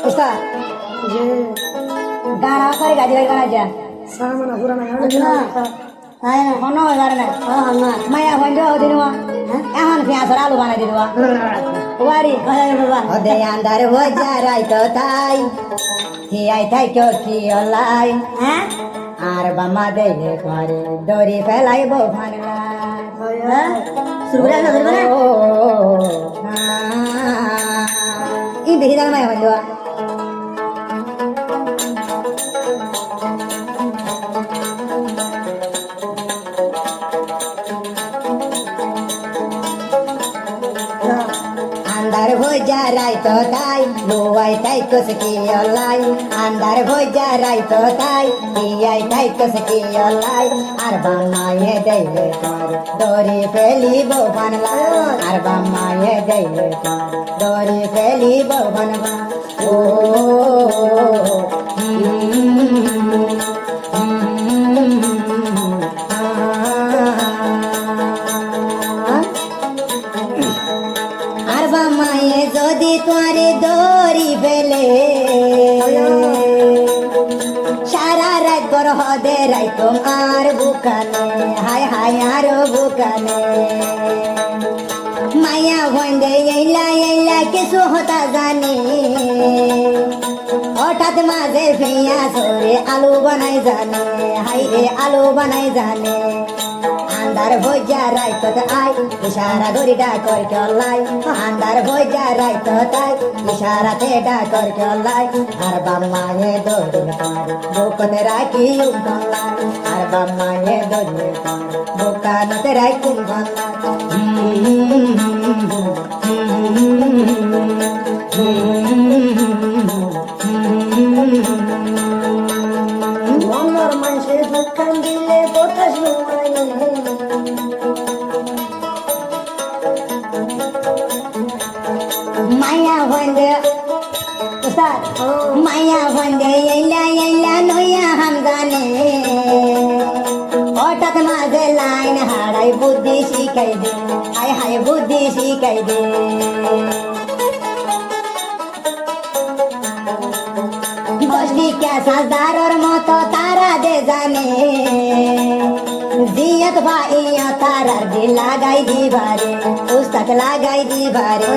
উস্তাদ যে গান করে গাজি গাই গানা যা সামনা পুরানা না তাই না হন এবারে না না মায়া হইল দিনওয়া এখন পেঁয়াজ আলু বানাই দিলওয়া ওয়ারি ওদে আন্দার হয়ে যা রাইতো তাই থিয়াই থাই কি অলাই হ্যাঁ আর বামা দেলে করে দড়ি ফেলাইব ভানলা শুরু করে না ধরবে না ই দেখি দাঁড়া মায়া হইল अंदर हो जा राय तो ताई लोवाई ताई को सकी अल्लाई अंदर हो जा राय तो ताई पियाई ताई को सकी अल्लाई अर बम्मा ये देले कर डोरी फेली बो बनला अर बम्मा ये देले कर डोरी फेली बो बनवा ओ মায়ে যদি তোরে দড়ি ফেলে সারা রাত বড় হদে রাই তোমার বুকানে হায় হায় আর বুকানে মায়া ভন্দে এইলা এইলা কিছু হতা জানে হঠাৎ মাঝে ফিয়া সরে আলু বানাই জানে হাই রে আলু বানাই জানে अंदर हो जा राय तो आई इशारा गोरी डा कर के लाई अंदर हो जा राय तो आई इशारा ते डा कर के लाई हर बम्मा ये दो दिन पर बुकन राखी उंगला हर बम्मा ये दो दिन पर बुकन ते राखी उंगला মনর মানসে দুঃখান দিলে কথা শুনাই माया वंदे उस्ताद माया वंदे येला येला नोया हम जाने हठाৎ माझे लाईन हाडाई बुद्धी शिकाई दे हाय हाय बुद्धी शिकाई दे बसली क्या साजदार मत तारा दे जाने जियत भाई तारा दी लगाई दी बारे उस्ताद लगाई दी बारे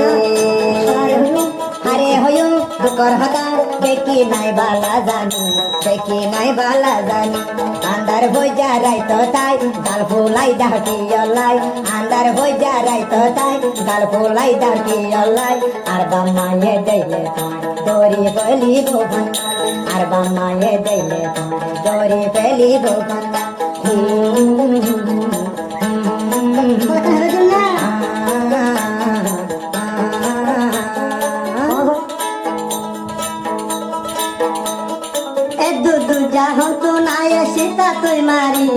हरे होयो दुकर हता देखी नाई बाला जानी देखी नाई बाला जानी अंदर हो जा राय तो ताई गाल फुलाई डाकी अल्लाई अंदर हो जा राय तो ताई गाल फुलाई डाकी अल्लाई आर बम्मा ये देले डोरी पेली भोगन आर बम्मा ये देले डोरी पेली भोगन যাহো তো নাই সীতা তুই মারি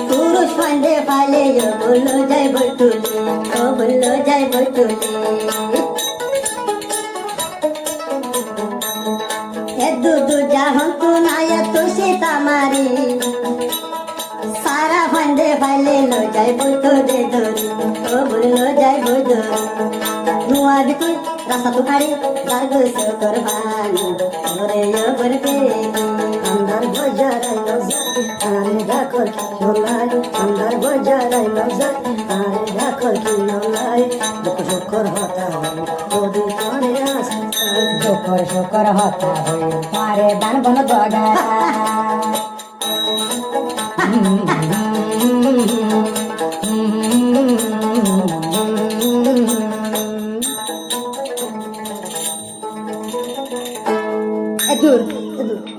পুরুষ ফান্ডে ফালে বললো যাই বটুলি ও বললো যাই বটুলি দুদু যাহো তো নাই তো সীতা মারি সারা ফান্ডে ফালে লো যাই বটুলি ধরি ও বললো যাই বটুলি নুয়া দিকে রাস্তা তো কাড়ি যার গোসো করবানি ওরে ও বলবে अंदर बजाराई नजर आरे राखल झोलाई अंदर बजाराई नजर आरे राखल झोलाई दुख शुकर होता है ओदी तोरे आस शुकर शुकर होता है मारे दान बन बगा दूर दूर